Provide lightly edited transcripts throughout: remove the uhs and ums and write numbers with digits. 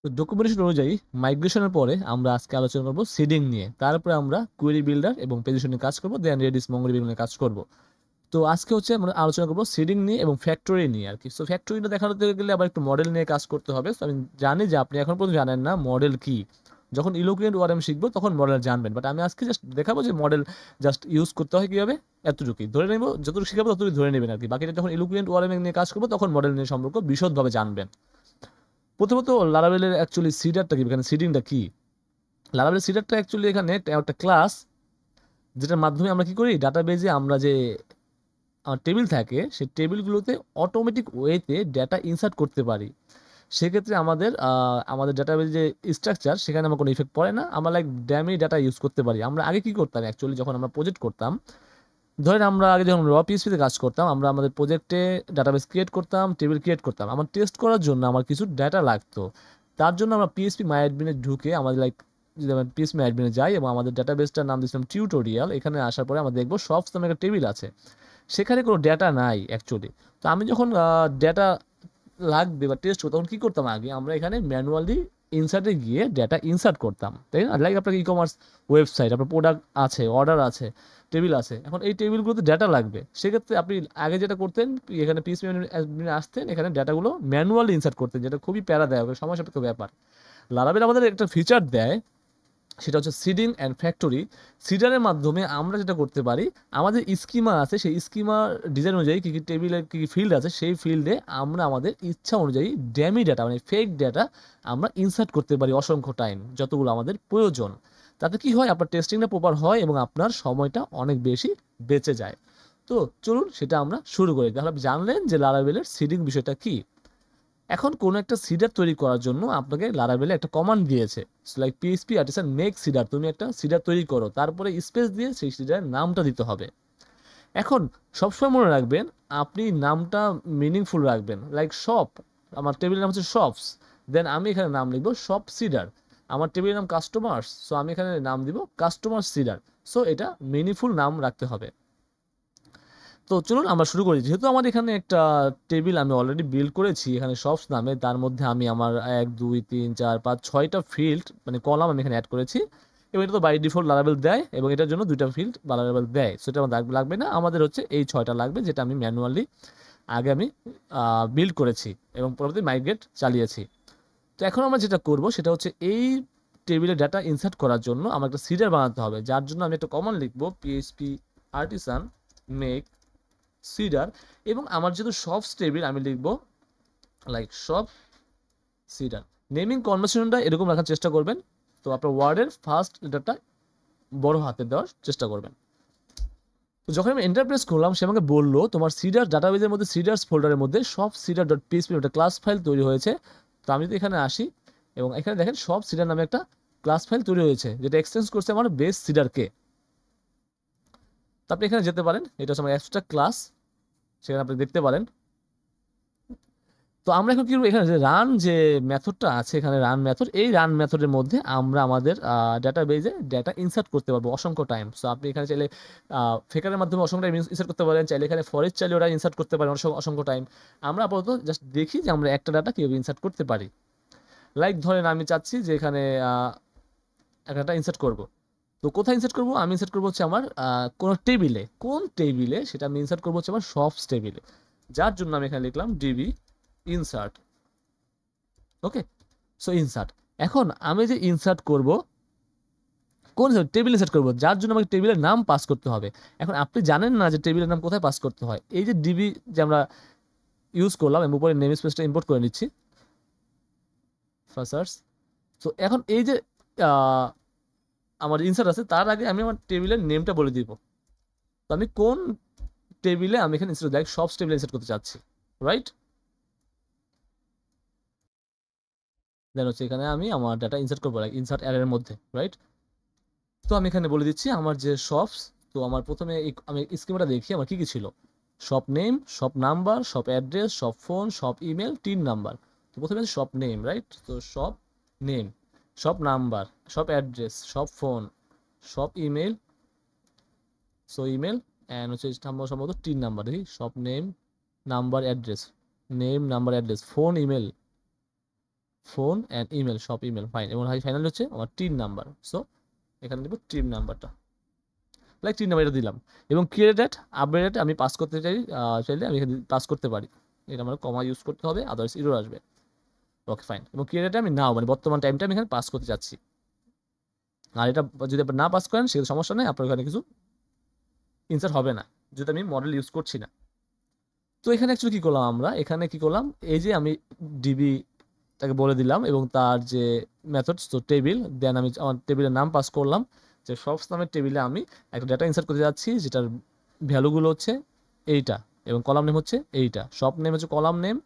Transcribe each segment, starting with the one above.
তো ডকুমেন্টেশন অনুযায়ী মাইগ্রেশনের পরে আমরা আজকে আলোচনা করব সিডিং নিয়ে। তারপরে আমরা কোয়েরি বিল্ডার এবং পেজিশন নিয়ে কাজ করব, দেন রেডিস মঙ্গোডিবি নিয়ে কাজ করব। তো আজকে হচ্ছে আমরা আলোচনা করব সিডিং নিয়ে এবং ফ্যাক্টরি নিয়ে আর কি। সো ফ্যাক্টরিটা দেখাতে গেলে আবার একটু মডেল নিয়ে কাজ করতে হবে। তো আমি জানি যে আপনি এখন পর্যন্ত জানেন না মডেল কি। যখন ইলোকুয়েন্ট ওআরএম শিখবো তখন মডেল জানবেন, বাট আমি আজকে জাস্ট দেখাবো যে মডেল জাস্ট ইউজ করতে হয় কীভাবে, এতটুকুই ধরে নেব। যতটুকু শিখাবো ততটুকু ধরে নেবেন আর কি। বাকিটা যখন ইলোকুয়েন্ট ওআরএম নিয়ে কাজ করবো তখন মডেল নিয়ে সম্পর্ক বিশদভাবে জানবেন। প্রথমত লারাভেলের অ্যাকচুয়ালি সিডারটা কি, এখানে সিডিংটা কি। লারাভেল সিডারটা অ্যাকচুয়ালি এখানে একটা ক্লাস, যেটার মাধ্যমে আমরা কি করি, ডাটাবেজে আমরা যে টেবিল থাকে সেই টেবিলগুলোতে অটোমেটিক ওয়েতে ডেটা ইনসার্ট করতে পারি। সেক্ষেত্রে আমাদের ডাটাবেজ যে স্ট্রাকচার সেখানে আমার কোনো ইফেক্ট পড়ে না। আমরা লাইক ড্যামি ডাটা ইউজ করতে পারি। আমরা আগে কি করতাম অ্যাকচুয়ালি, যখন আমরা প্রজেক্ট করতাম, ধরেন আমরা আগে যখন র পিএইচপিতে কাজ করতাম, আমরা আমাদের প্রজেক্টে ডাটাবেস ক্রিয়েট করতাম, টেবিল ক্রিয়েট করতাম। আমার টেস্ট করার জন্য আমার কিছু ডাটা লাগতো। তার জন্য আমরা পিএইচপি মাই অ্যাডমিনে ঢুকে আমাদের লাইক, যদি আমরা পিএইচপি মাই অ্যাডমিনে যাই এবং আমাদের ডাটাবেসটার নাম দিয়েছিলাম টিউটোরিয়াল, এখানে আসার পরে আমরা দেখবো সফটস নামে একটা টেবিল আছে, সেখানে কোনো ডেটা নাই অ্যাকচুয়ালি। তো আমি যখন ডেটা লাগবে বা টেস্ট করতাম তখন কী করতাম, আগে আমরা এখানে ম্যানুয়ালি ইনসার্টে গিয়ে ডেটা ইনসার্ট করতাম, তাই না? লাইক আপনার ই কমার্স ওয়েবসাইট, আপনার প্রোডাক্ট আছে, অর্ডার আছে, টেবিল আছে। এখন এই টেবিলগুলোতে ডেটা লাগবে, সেক্ষেত্রে আপনি আগে যেটা করতেন, এখানে পিএইচপি অ্যাডমিনে আসতেন, এখানে ডেটাগুলো ম্যানুয়ালি ইনসার্ট করতেন, যেটা খুবই প্যারাদায়ক সময় সাপেক্ষ ব্যাপার। লারাভেল আমাদের একটা ফিচার দেয়, সেটা হচ্ছে সিডিং অ্যান্ড ফ্যাক্টরি। সিডারের মাধ্যমে আমরা যেটা করতে পারি, আমাদের স্কিমা আছে, সেই স্কিমা ডিজাইন অনুযায়ী কী কী টেবিলের কী কী ফিল্ড আছে, সেই ফিল্ডে আমরা আমাদের ইচ্ছা অনুযায়ী ড্যামি ডাটা মানে ফেক ডাটা আমরা ইনসার্ট করতে পারি অসংখ্য টাইম, যতগুলো আমাদের প্রয়োজন। তাতে কি হয়, আপনার টেস্টিংটা প্রপার হয় এবং আপনার সময়টা অনেক বেশি বেঁচে যায়। তো চলুন সেটা আমরা শুরু করি। তাহলে আপনি জানলেন যে লারাভেলের সিডিং বিষয়টা কী। এখন কোনো একটা সিডার তৈরি করার জন্য আপনাকে লারাভেলে একটা কমান্ড দিয়েছে, like PHP artisan make seeder, তুমি একটা সিডার তৈরি করো, তারপরে স্পেস দিয়ে সেই সিডারের নামটা দিতে হবে। এখন সবসময় মনে রাখবেন, আপনি নামটা মিনিংফুল রাখবেন। লাইক শপ, আমার টেবিলের নাম হচ্ছে শপস, দেন আমি এখানে নাম লিখবো শপ সিডার। আমার টেবিলের নাম কাস্টমার্স, সো আমি এখানে নাম দিব কাস্টমার সিডার। সো এটা মিনিংফুল নাম রাখতে হবে। তো চলুন আমরা শুরু করি। যেহেতু আমার এখানে একটা টেবিল আমি অলরেডি বিল্ড করেছি এখানে শপস নামে, তার মধ্যে আমি আমার 1 2 3 4 5 6টা ফিল্ড মানে কলাম আমি এখানে অ্যাড করেছি, এবং এটা তো বাই ডিফল্ট লারাভেল দেয়, এবং এটার জন্য 2টা ফিল্ড লারাভেল দেয়। সো এটা আমাদের লাগবে না, আমাদের হচ্ছে এই 6টা লাগবে, যেটা আমি ম্যানুয়ালি আগে আমি বিল্ড করেছি এবং পরবর্তী মাইগ্রেট চালিয়েছি। তো এখন আমরা যেটা করব সেটা হচ্ছে, এই টেবিলে ডাটা ইনসার্ট করার জন্য আমার একটা সিডার বানাতে হবে, যার জন্য আমি একটা কমান্ড লিখবো পিএইচপি আর্টিসান মেক সিডার। এবং আমার যেহেতু শপস টেবিল, আমি লিখব লাইক শপ সিডার। নেমিং কনভেনশনটা এরকম রাখার চেষ্টা করবেন। তো আপনার ওয়ার্ডের ফার্স্ট লেটারটা বড় হাতে দেওয়ার চেষ্টা করবেন। তো যখন আমি এন্টার প্রেস করলাম, সে আমাকে বললো তোমার সিডার ডাটাবেজের মধ্যে সিডার্স ফোল্ডারের মধ্যে সব সিডার ডট পিএইচপি একটা ক্লাস ফাইল তৈরি হয়েছে। তো আমি যদি এখানে আসি এবং এখানে দেখেন সব সিডার নামে একটা ক্লাস ফাইল তৈরি হয়েছে, যেটা এক্সটেন্স করছে আমার বেস সিডারকে। তো আপনি এখানে যেতে পারেন, এটা হচ্ছে আমার এক্সট্রা ক্লাস, সেখানে আপনি দেখতে পারেন। তো আমরা এখন কি করবো, এখানে যে রান যে মেথডটা আছে, এখানে রান মেথড, এই রান মেথডের মধ্যে আমরা আমাদের ডাটাবেজে ডেটা ইনসার্ট করতে পারবো অসংখ্য টাইম। সো আপনি এখানে চাইলে ফেকারের মাধ্যমে অসংখ্য টাইম ইনসার্ট করতে পারেন, চাইলে এখানে ফরেস্ট চাইলে ওরা ইনসার্ট করতে পারেন অসংখ্য টাইম। আমরা আপাতত জাস্ট দেখি যে আমরা একটা ডাটা কীভাবে ইনসার্ট করতে পারি। লাইক ধরেন আমি চাচ্ছি যে এখানে একটা ডাটা ইনসার্ট করবো। তো কোথায় ইনসার্ট করবো, আমি ইনসার্ট করবো হচ্ছে আমার কোনো টেবিলে। কোন টেবিলে সেটা আমি ইনসার্ট করবো হচ্ছে আমার শপস টেবিলে, যার জন্য আমি এখানে লিখলাম ডিবি ইনসার্ট। ওকে, সো ইনসার্ট। এখন আমি যে ইনসার্ট করব, কোন টেবিল ইনসার্ট করব, যার জন্য আমাকে টেবিলের নাম পাস করতে হবে। এখন আপনি জানেন না যে টেবিলের নাম কোথায় পাস করতে হয়। এই যে ডিবি যে আমরা ইউজ করলাম, আমি উপরে নেম স্পেসটা ইম্পোর্ট করে নিচ্ছি ফার্স্ট। তো এখন এই যে আমার ইনসার্ট আছে, তার আগে আমি আমার টেবিলের নেমটা বলে দিব। তো আমি কোন টেবিলে আমি এখানে ইনসার্ট দেখ সব টেবিলে ইনসার্ট করতে চাচ্ছি, রাইট? দেন হচ্ছে এখানে আমি আমার ডাটা ইনসার্ট করবো ইনসার্ট অ্যারের মধ্যে, রাইট? তো আমি এখানে বলে দিচ্ছি আমার যে শপস। তো আমার প্রথমে আমি স্কিমাটা দেখি আমার কি কি ছিল। Shop name, shop number, shop address, shop phone, shop email, tin number. তো প্রথমে আছে শপ নেম, রাইট? তো shop name, shop number, shop address, shop phone, shop email, so email, and হচ্ছে সম্ভবত টিন নাম্বার। দেখি shop name, number, address, name, number, address, phone, email, phone and email, সব email fine, এবং final হচ্ছে আমার tin number. So এখানে দেবো tin নাম্বারটা, লাইক টিন নাম্বার এটা দিলাম। এবং ক্রিয়েটেড আপডেট আমি পাস করতে চাইলে আমি এখানে পাস করতে পারি, এটা আমার কমা ইউজ করতে হবে, আদার্স এরর আসবে। Okay fine. এবং ক্রিয়েটেড আমি নাও মানে বর্তমান টাইমটা আমি এখানে পাস করতে চাচ্ছি। আর এটা যদি আপনি না পাস করেন সেটা সমস্যা নেই, আপনার এখানে কিছু ইনসার্ট হবে না, যদি আমি মডেল ইউজ করছি না। তো এখানে অ্যাকচুয়ালি কী করলাম আমরা, এখানে কী করলাম, এই যে আমি ডিবি তাকে বলে দিলাম এবং তার যে মেথডস, তো টেবিল, দেন আমি আমার টেবিলের নাম পাস করলাম, যে সব নামের টেবিলে আমি একটা ডেটা ইনসার্ট করতে যাচ্ছি, যেটার ভ্যালুগুলো হচ্ছে এইটা, এবং কলাম নেম হচ্ছে এইটা, শপ নেম হচ্ছে কলাম নেম,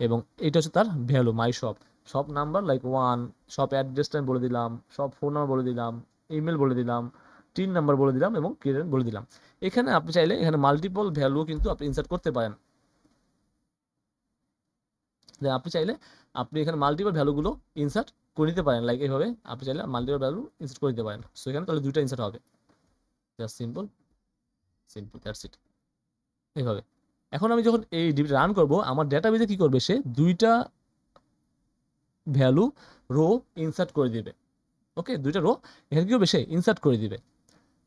এবং এইটা হচ্ছে তার value my shop. Shop number like 1, shop অ্যাড্রেসটা আমি বলে দিলাম, শপ ফোন নাম্বার বলে দিলাম, ইমেল বলে দিলাম, টিন নাম্বার বলে দিলাম, এবং ক্লিয়ার বলে দিলাম। এখানে আপনি চাইলে এখানে মাল্টিপল ভ্যালু কিন্তু আপনি ইনসার্ট করতে পারেন। আপনি চাইলে আপনি এখানে মাল্টিপল ভ্যালুগুলো ইনসার্ট করে নিতে পারেন, লাইক এইভাবে আপনি চাইলে মাল্টিপল ভ্যালু ইনসার্ট করে দিতে পারেন। সো এখানে তাহলে দুইটা ইনসার্ট হবে, just simple simple that's it, এইভাবে। এখন আমি যখন এই ডিবিটা রান করব, আমার ডেটাবেজে কি করবে, সে দুইটা ভ্যালু রো ইনসার্ট করে দিবে। ওকে, দুইটা রো এখানে কি করবে, সে ইনসার্ট করে দিবে।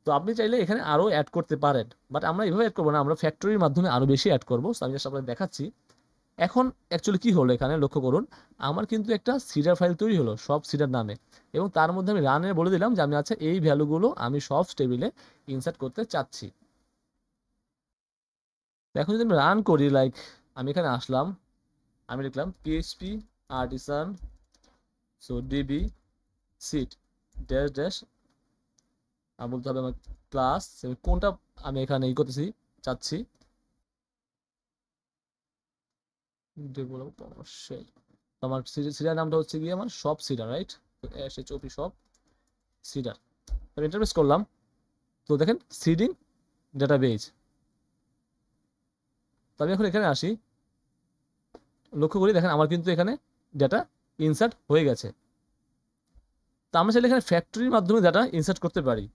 তো আপনি চাইলে এখানে আরও অ্যাড করতে পারেন, বাট আমরা এইভাবে অ্যাড করবো না, আমরা ফ্যাক্টরির মাধ্যমে আরও বেশি অ্যাড করবো। আমি জাস্ট আপনাকে দেখাচ্ছি। এখন অ্যাকচুয়ালি কি হলো, এখানে লক্ষ্য করুন, আমার কিন্তু একটা সিডার ফাইল তৈরি হলো সব সিডার নামে, এবং তার মধ্যে আমি রানে বলে দিলাম যে আমি আচ্ছা এই ভ্যালুগুলো আমি সব টেবিলে ইনসার্ট করতে চাচ্ছি। এখন যদি আমি রান করি, লাইক আমি এখানে আসলাম, আমি লিখলাম PHP artisan, so DB seed dash dash, আর বলতে হবে আমার ক্লাস কোনটা আমি এখানে ই করতেছি চাচ্ছি, ডেভেলপ অবশ্যই। আমার সিডার নামটা হচ্ছে গিয়ে আমার সব সিডার, রাইট? তো SHOP সব সিডার, আমি ইন্টারফেস করলাম। তো দেখেন সিডিং ডেটাবেজ। তো আমি এখন এখানে আসি, লক্ষ্য করি, দেখেন আমার কিন্তু এখানে ডেটা ইনসার্ট হয়ে গেছে। তো আমরা চাইলে এখানে ফ্যাক্টরির মাধ্যমে ডাটা ইনসার্ট করতে পারি।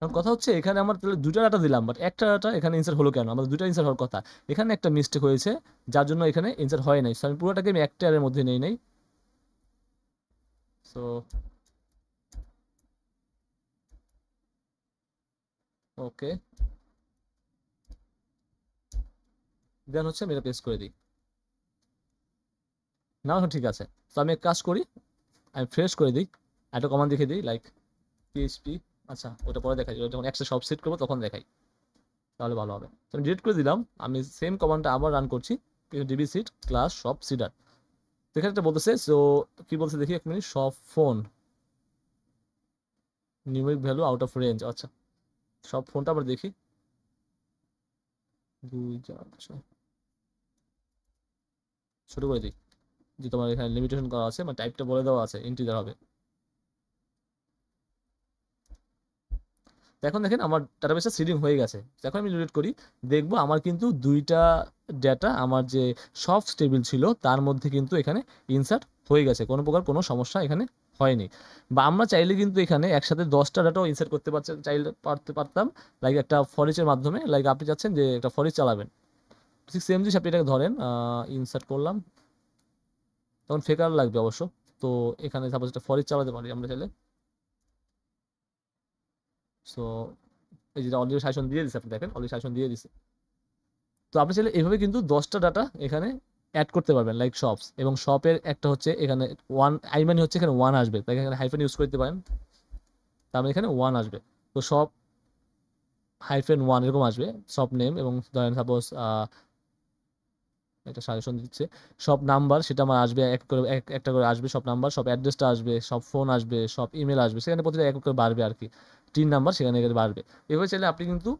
এখন কথা হচ্ছে এখানে আমার তাহলে দুটো ডাটা দিলাম, বাট একটা ডাটা এখানে ইনসার্ট হলো কেন, আমাদের দুটো ইনসার্ট হওয়ার কথা। এখানে একটা মিস্টেক হয়েছে, যার জন্য এখানে ইনসার্ট হয় নাই। সো আমি পুরোটাকে আমি একটা এর মধ্যে নেই। সো ওকে, দেন হচ্ছে আমি এটা পেস্ট করে দিই, না এখন ঠিক আছে। তো আমি এক কাজ করি, আমি ফ্রেশ করে দিই, একটা কমান্ড লিখে দিই, লাইক পিএইচপি, আচ্ছা ওটা পরে দেখাই, যখন একসাথে সব সেট করবো তখন দেখাই, তাহলে ভালো হবে। তো আমি ডিলিট করে দিলাম, আমি সেম কমান্ডটা আবার রান করছি, ডিবি সিট ক্লাস সব সিডার। এখানে একটা বলতেছে, সো কি বলছে দেখি 1 মিনিট, সব phone numeric value out of range, আচ্ছা সব ফোনটা আবার দেখি, 2 4 6 ছোট করে দিই, যে তোমার এখানে লিমিটেশন করা আছে, মানে টাইপটা বলে দেওয়া আছে ইন্টিজার হবে। এখন দেখেন আমার ডাটাবেসটা সিডিং হয়ে গেছে। এখন আমি রিলেট করি, দেখবো আমার কিন্তু দুইটা ডেটা আমার যে সফট টেবিল ছিল তার মধ্যে কিন্তু এখানে ইনসার্ট হয়ে গেছে, কোনো প্রকার কোনো সমস্যা এখানে হয়নি। বা আমরা চাইলে কিন্তু এখানে একসাথে 10টা ডাটাও ইনসার্ট করতে পারতাম, লাইক একটা ফরিচের মাধ্যমে, লাইক আপনি চাচ্ছেন যে একটা ফরিচ চালাবেন, ঠিক সেম জিনিস আপনি এটাকে ধরেন, ইনসার্ট করলাম, তখন ফেকার লাগবে অবশ্য। তো এখানে সাপোজ একটা ফরিচ চালাতে পারি আমরা চাইলে। সো এই যেটা অলরেডি সাজেশন দিয়ে দিচ্ছে, আপনি দেখেন অলরেডি সাজেশন দিয়ে দিচ্ছে। তো আপনি চাইলে এইভাবে কিন্তু 10টা ডাটা এখানে অ্যাড করতে পারবেন, লাইক শপস, এবং শপের একটা হচ্ছে এখানে ওয়ান, আই মানে হচ্ছে এখানে ওয়ান আসবে, তাই এখানে হাইফেন ইউজ করতে পারেন, তার মানে এখানে ওয়ান আসবে। তো শপ -1 এরকম আসবে শপ নেম, এবং ধরেন সাপোজ একটা সাজেশন দিচ্ছে, সব নাম্বার সেটা আমার আসবে এক করে, একটা করে আসবে সব নাম্বার, সব অ্যাড্রেসটা আসবে, সব ফোন আসবে, সব ইমেল আসবে, সেখানে প্রতিটা এক করে বাড়বে আর কি, 3 নাম্বার সেখানে বাড়বে। এভাবে চাইলে আপনি কিন্তু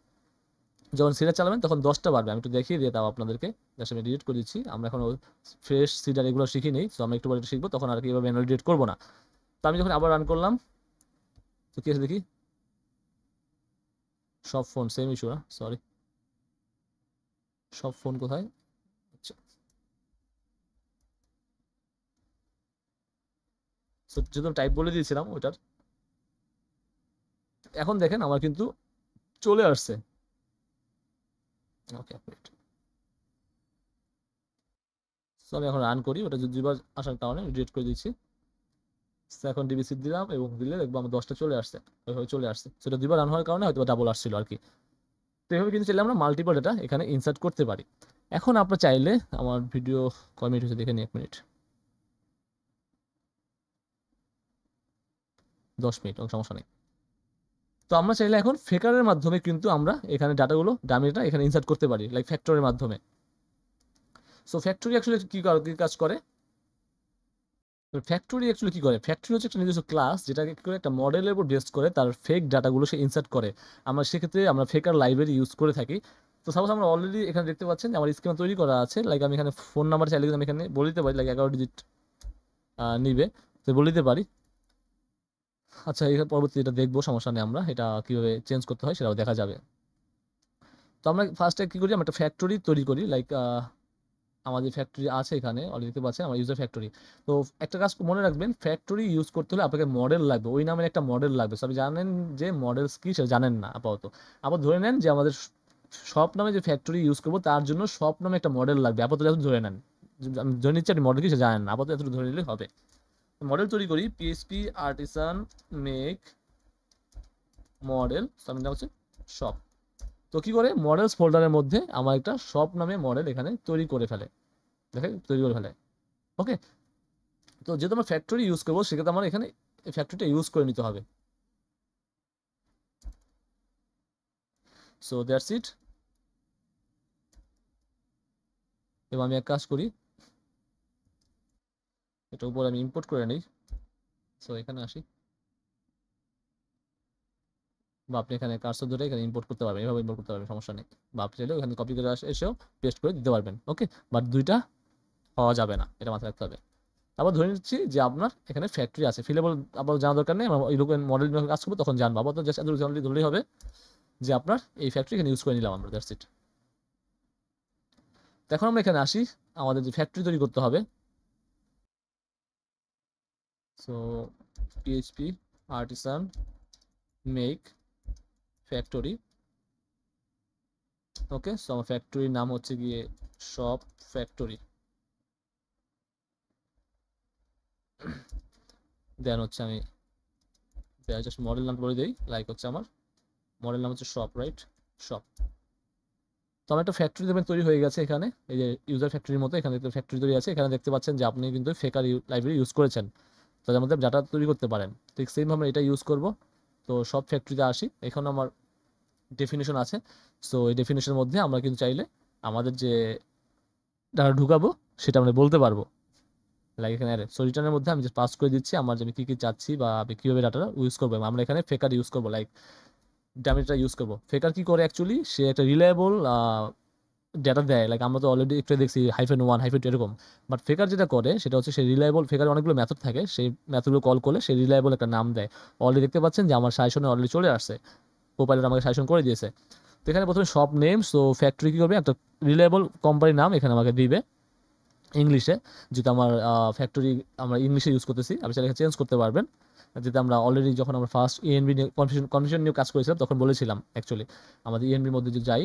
যখন সিডার চালাবেন তখন 10টা বাড়বে। আমি একটু দেখিয়ে দিয়ে তাও আপনাদেরকে, জাস্ট আমি ডিলিট করে দিচ্ছি, আমরা এখন ফ্রেশ সিডার এগুলো শিখি নেই, তো আমরা একটু পরে শিখবো, তখন আর কি এভাবে ম্যানুয়ালি ডিলিট করবো না। তো আমি যখন আবার রান করলাম, তো কি আছে দেখি, সব ফোন সেম ইস্যু না, সরি, সব ফোন কোথায়, আচ্ছা যেহেতু টাইপ বলে দিয়েছিলাম ওইটার, এখন দেখেন আমার কিন্তু চলে আসছে। ওকে, সো আমি এখন রান করি, ওটা যদি দুইবার আসার কারণে ডিলিট করে দিচ্ছি। এখন ডিবিসি দিলাম এবং দিলে দেখবো আমার 10টা চলে আসছে, ওইভাবে চলে আসছে। সেটা দুইবার রান হওয়ার কারণে হয়তো ডাবল আসছিল আর কি। তো এইভাবে কিন্তু চাইলে আমরা মাল্টিপল ডাটা এখানে ইনসার্ট করতে পারি। এখন আপনার চাইলে, আমার ভিডিও কয় মিনিট হচ্ছে দেখে নিই, 1 মিনিট 10 মিনিট, কোনো সমস্যা নেই। তো আমরা চাইলে এখন ফেকারের মাধ্যমে কিন্তু আমরা এখানে ডাটাগুলো ডামিটা এখানে ইনসার্ট করতে পারি, লাইক ফ্যাক্টরের মাধ্যমে। সো ফ্যাক্টরি অ্যাকচুয়ালি কি কাজ করে? ফ্যাক্টরি অ্যাকচুয়ালি কি করে? ফ্যাক্টরি হচ্ছে একটা নিজস্ব ক্লাস যেটাকে কি করে একটা মডেলের উপর বেস করে তার ফেক ডাটাগুলো সে ইনসার্ট করে। আমরা সেক্ষেত্রে আমরা ফেকার লাইব্রেরি ইউজ করে থাকি। তো সাপোজ আমরা অলরেডি এখানে দেখতে পাচ্ছেন যে আমার স্কিমা তৈরি করা আছে, লাইক আমি এখানে ফোন নাম্বার চাইলে কিন্তু আমি এখানে বলে দিতে পারি, লাইক 11 ডিজিট নিবে, তো বলে দিতে পারি। আচ্ছা, এখানে পরবর্তী এটা দেখবো, সমস্যা নেই, আমরা এটা কিভাবে চেঞ্জ করতে হয় সেটাও দেখা যাবে। তো আমরা ফার্স্টে কি করি, আমরা একটা ফ্যাক্টরি তৈরি করি, লাইক আমাদের ফ্যাক্টরি আছে এখানে অলরেডি দেখতে পাচ্ছেন আমার ইউজার ফ্যাক্টরি। তো একটা কাজ মনে রাখবেন, ফ্যাক্টরি ইউজ করতে হলে আপনাকে মডেল লাগবে, ওই নামের একটা মডেল লাগবে। সব জানেন যে মডেলস কি সেটা জানেন না আপাতত। আবার ধরে নেন যে আমাদের শপ নামে যে ফ্যাক্টরি ইউজ করবো তার জন্য শপ নামে একটা মডেল লাগবে, আপাতত এত ধরে নেন। আমি ধরে নিচ্ছি আপনি মডেল কি সে জানেন না, আপাতত এত ধরে নিলে হবে। মডেল তৈরি করি, পিএইচপি আর্টিসান মেক মডেল, আমি নাম হচ্ছে শপ। তো কি করে, মডেলস ফোল্ডারের মধ্যে আমার একটা শপ নামে মডেল এখানে তৈরি করে ফেলে, দেখে তৈরি করে ফেলে। ওকে, তো যেহেতু আমরা ফ্যাক্টরি ইউজ করবো সেক্ষেত্রে আমার এখানে ফ্যাক্টরিটা ইউজ করে নিতে হবে। So that's it. এবং আমি এক কাজ করি, এটা উপরে আমি ইম্পোর্ট করে নিই। সো এখানে আসি, বা আপনি এখানে কার্সর ধরে এখানে ইম্পোর্ট করতে পারবেন, এভাবে ইম্পোর্ট করতে পারবেন, সমস্যা নেই। বা আপনি চাইলে ওখানে কপি করে এসেও পেস্ট করে দিতে পারবেন। ওকে, বাট দুইটা হওয়া যাবে না, এটা মাথায় রাখতে হবে। আবার ধরে নিচ্ছি যে আপনার এখানে ফ্যাক্টরি আছে, ফিলেবল আবার জানা দরকার নেই, আমরা এই রকম মডেল নিয়ে কাজ করবো তখন জানবো। আবার তো জাস্ট ধরলেই হবে যে আপনার এই ফ্যাক্টরি এখানে ইউজ করে নিলাম আমরা, দ্যাটস ইট। এখন আমরা এখানে আসি, আমাদের যে ফ্যাক্টরি তৈরি করতে হবে। So PHP artisan make factory. Okay, so আমার ফ্যাক্টরির নাম হচ্ছে গিয়ে শপ ফ্যাক্টরি। দেন হচ্ছে আমি জাস্ট মডেল নাম বলে দিই, লাইক হচ্ছে আমার মডেল নাম হচ্ছে শপ, রাইট, শপ। তো আমার একটা ফ্যাক্টরি দেখবেন তৈরি হয়ে গেছে এখানে, এই যে ইউজার ফ্যাক্টরির মতো এখানে একটা ফ্যাক্টরি তৈরি আছে। এখানে দেখতে পাচ্ছেন যে আপনি কিন্তু ফেকার লাইব্রেরি ইউজ করেছেন, তো যার মধ্যে ডাটা তৈরি করতে পারেন। ঠিক সেম ভাবে এটা ইউজ করব। তো সব ফ্যাক্টরিতে আসি, এখানে আমার ডেফিনেশন আছে। সো এই ডেফিনেশনের মধ্যে আমরা কিন্তু চাইলে আমাদের যে ডাটা ঢুকাবো সেটা আমরা বলতে পারবো, লাইক এখানে সো রিটার্নের মধ্যে আমি জাস্ট পাস করে দিচ্ছি আমার যে আমি কী কী চাচ্ছি বা আমি কীভাবে ডাটাটা ইউজ করবো। আমরা এখানে ফেকার ইউজ করবো, লাইক ডামিটা ইউজ করবো। ফেকার কি করে অ্যাকচুয়ালি, সে একটা রিলায়েবল ডেটা দেয়, লাইক আমরা তো অলরেডি একটু দেখছি -1 -2 এরকম। বাট ফেকার যেটা করে সেটা হচ্ছে সে রিলায়েবল, ফেকার অনেকগুলো মেথড থাকে, সেই মেথডগুলো কল করলে সে রিলায়েবল একটা নাম দেয়। অলরেডি দেখতে পাচ্ছেন যে আমার সাজেশনে অলরেডি চলে আসছে, কোপাইলট আমাকে সাজেশন করে দিয়েছে। তো এখানে প্রথমে শপ নেম, সো ফ্যাক্টরি কী করবে, একটা রিলায়েবল কোম্পানির নাম এখানে আমাকে দিবে ইংলিশে, যেটা আমার ফ্যাক্টরি আমরা ইংলিশে ইউজ করতেছি, আপনি চাইলে চেঞ্জ করতে পারবেন। যেটা আমরা অলরেডি যখন আমরা ফার্স্ট ইএনবি নিয়ে কনফিউশন নিয়ে কাজ করেছিলাম তখন বলেছিলাম অ্যাকচুয়ালি। আমাদের ইএনবির মধ্যে যদি যাই,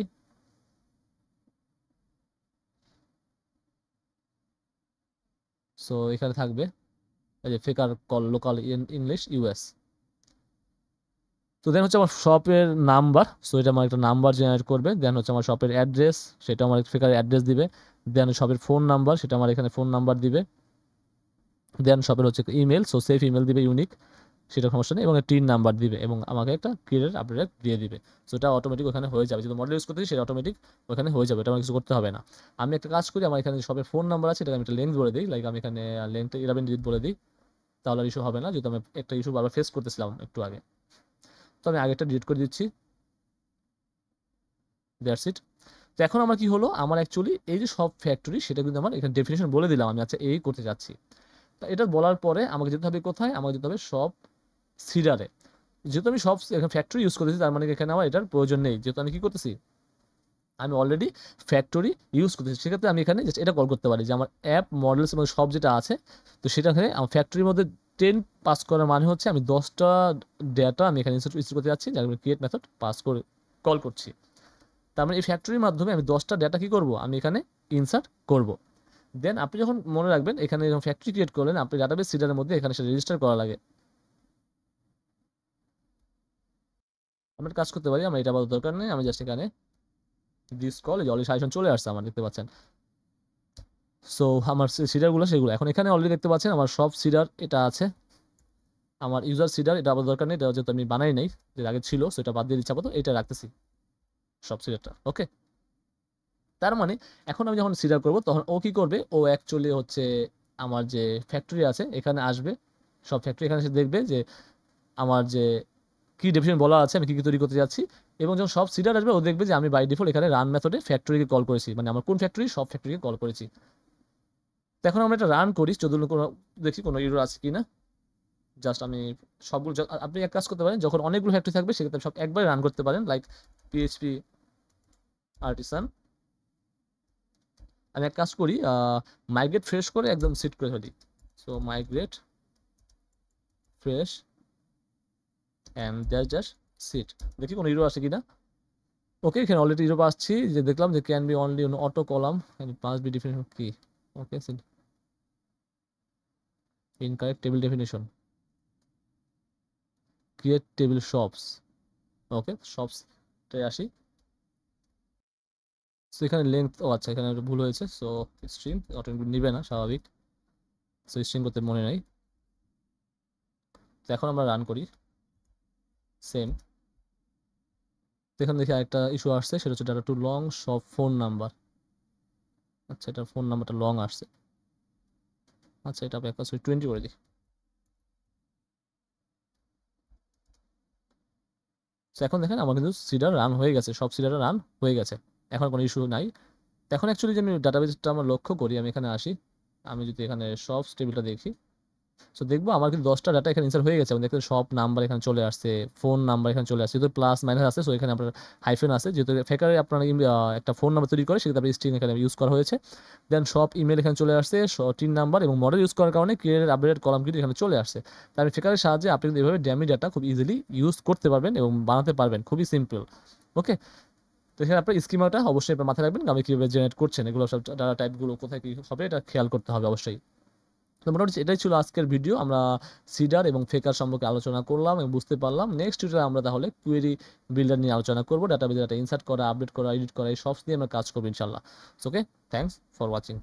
সো এখানে থাকবে এই যে ফেকার কল লোকাল ইংলিশ ইউএস। তো দেন হচ্ছে আমার শপের নাম্বার, সো এটা আমার একটা নাম্বার জেনারেট করবে। দেন হচ্ছে আমার শপের অ্যাড্রেস, সেটা আমার ফেকার অ্যাড্রেস দিবে। দেন শপের ফোন নাম্বার, সেটা আমার এখানে ফোন নাম্বার দিবে। দেন শপের হচ্ছে ইমেল, সো সেফ ইমেল দিবে ইউনিক, সেটা সমস্যা নেই, এবং টিন নাম্বার দিবে এবং আমাকে একটা ক্রিয়েট আপডেট দিয়ে দিবে। সো এটা অটোমেটিক ওখানে হয়ে যাবে, যেহেতু মডেল ইউজ করতেছি সেটা অটোমেটিক ওখানে হয়ে যাবে, এটা আমার কিছু করতে হবে না। আমি একটা কাজ করি, আমার এখানে শপের ফোন নাম্বার আছে, এটা আমি একটা লেন্থ বলে দিই, লাইক আমি এখানে লেন্থটা 11 ডিজিট বলে দিই, তাহলে আর ইস্যু হবে না, যেহেতু আমি একটা ইস্যু বারবার ফেস করতেছিলাম একটু আগে। তো আমি আগেরটা ডিলিট করে দিচ্ছি, দ্যাটস ইট। তো এখন আমার কি হলো, আমার অ্যাকচুয়ালি এই যে সব ফ্যাক্টরি সেটা কিন্তু আমার এখানে ডেফিনেশন বলে দিলাম আমি, আচ্ছা এই করতে যাচ্ছি। তো এটা বলার পরে আমাকে যেতে হবে কোথায়, আমাকে যেতে হবে সব সিডারে। যেহেতু আমি সব এখানে ফ্যাক্টরি ইউজ করতেছি তার মানে এখানে আমার এটার প্রয়োজন নেই, যেহেতু আমি কি করতেছি, আমি অলরেডি ফ্যাক্টরি ইউজ করতেছি। সেক্ষেত্রে আমি এখানে জাস্ট এটা কল করতে পারি যে আমার অ্যাপ মডেলস এবং সব যেটা আছে, তো সেটা এখানে আমার ফ্যাক্টরির মধ্যে 10 পাস করার মানে হচ্ছে আমি 10টা ডেটা আমি এখানে ইনসার্ট করতে যাচ্ছি, যার ক্রিয়েট মেথড পাস করে কল করছি। তার মানে এই ফ্যাক্টরির মাধ্যমে আমি 10টা ডেটা কি করব, আমি এখানে ইনসার্ট করব। দেন আপনি যখন মনে রাখবেন এখানে যখন ফ্যাক্টরি ক্রিয়েট করলেন, আপনি ডাটাবেস সিডারের মধ্যে এখানে সেটা রেজিস্টার করা লাগে। আমরা কাজ করতে পারি, আমার এটা বলার দরকার নেই, আমি জাস্ট এখানে দিস কল অলরেডি সাজেশন চলে আসছে আমার, দেখতে পাচ্ছেন। সো আমার সিডারগুলো সেগুলো এখন এখানে অলরেডি দেখতে পাচ্ছেন আমার সব সিডার এটা আছে। আমার ইউজার সিডার এটা আবার দরকার নেই, এটা যেহেতু আমি বানাই নাই, যে আগে ছিল সেটা বাদ দিয়ে দিচ্ছি আপাতত, এটা রাখতেছি সব সিডারটা। ওকে, তার মানে এখন আমি যখন সিডার করব তখন ও কি করবে, ও অ্যাকচুয়ালি হচ্ছে আমার যে ফ্যাক্টরি আছে এখানে আসবে, সব ফ্যাক্টরি এখানে এসে দেখবে যে আমার যে কি ডেফিনেশন বলা আছে, আমি কি কি তৈরি করতে যাচ্ছি, এবং যখন সব সিডার আসবে ও দেখবে যে আমি বাই ডিফল্ট এখানে রান মেথডে ফ্যাক্টরিকে কল করেছি, মানে আমার কোন ফ্যাক্টরি, সব ফ্যাক্টরিকে কল করেছি। তো এখন আমরা এটা রান করি, যদি কোনো দেখি কোনো ইউরো আছে কিনা। জাস্ট আমি সবগুলো আপনি এক কাজ করতে পারেন, যখন অনেকগুলো ফ্যাক্টরি থাকবে সেক্ষেত্রে সব একবারে রান করতে পারেন, লাইক পিএইচপি আর্টিসান। আমি এক কাজ করি, মাইগ্রেট ফ্রেশ করে একদম সিট করে ফেলি। So migrate fresh and that just seed, দেখি কোনো ইউরো আসে কিনা। ওকে, এখানে অলরেডি ইউরো আসছি, যে দেখলাম যে can be only auto column must be definition কি। Okay, incorrect table definition, create table shops. Okay, শপসটাই আসি। সো এখানে লেন্থ, ও আচ্ছা এখানে একটা ভুল হয়েছে, সো স্ট্রিং অটোমেটিক নিবে না, স্বাভাবিক। সো স্ট্রিং করতে মনে নাই। তো এখন আমরা রান করি সেম। এখানে দেখি আরেকটা ইস্যু আসছে, সেটা হচ্ছে ডাটা টু লং, সব ফোন নাম্বার। আচ্ছা, এটা ফোন নাম্বারটা লং আসছে। আচ্ছা, এটা একটা 20 করে দিই। তো এখন দেখেন আমার কিন্তু সিডার রান হয়ে গেছে, সব সিডার রান হয়ে গেছে, এখন কোনো ইস্যু নাই। এখন অ্যাকচুয়ালি যে আমি ডাটাবেসটা আমার লক্ষ্য করি, আমি এখানে আসি, আমি যদি এখানে সব টেবিলটা দেখি, সো দেখবো আমার কিন্তু 10টা ডাটা এখানে ইনসার্ট হয়ে গেছে, এবং দেখতে সব নাম্বার এখানে চলে আসছে, ফোন নাম্বার এখানে চলে আসছে, যেহেতু প্লাস মাইনাস আছে, সো এখানে আপনার হাইফেন আছে, যেহেতু ফেকারে আপনার একটা ফোন নাম্বার তৈরি করে সেক্ষেত্রে আপনার স্ট্রিং এখানে ইউজ করা হয়েছে। দেন সব ইমেল এখানে চলে আসছে, টিন নাম্বার এবং মডেল ইউজ করার কারণে ক্রিয়েটেড আপডেটেড কলাম কিন্তু এখানে চলে আসছে। তার ফেকারের সাহায্যে আপনি কিন্তু এভাবে ড্যামি ডাটা খুব ইজিলি ইউজ করতে পারবেন এবং বানাতে পারবেন, খুবই সিম্পল। ওকে, তো এখানে আপনার স্কিমাটা অবশ্যই আপনার মাথায় রাখবেন, আমি কীভাবে জেনারেট করছেন, এগুলো সব ডাটা টাইপগুলো কোথায় কী হবে এটা খেয়াল করতে হবে অবশ্যই। তো মোটামুটি এটাই ছিল আজকের ভিডিও, আমরা সিডার এবং ফেকার সম্পর্কে আলোচনা করলাম এবং বুঝতে পারলাম। নেক্সট টিউটোরিয়ালে আমরা তাহলে কুয়েরি বিল্ডার নিয়ে আলোচনা করবো, ডাটাবেজে ডাটা ইনসার্ট করা, আপডেট করা, এডিট করা, এই সব নিয়ে আমরা কাজ করবো ইনশাল্লাহ। ওকে, থ্যাংকস ফর ওয়াচিং।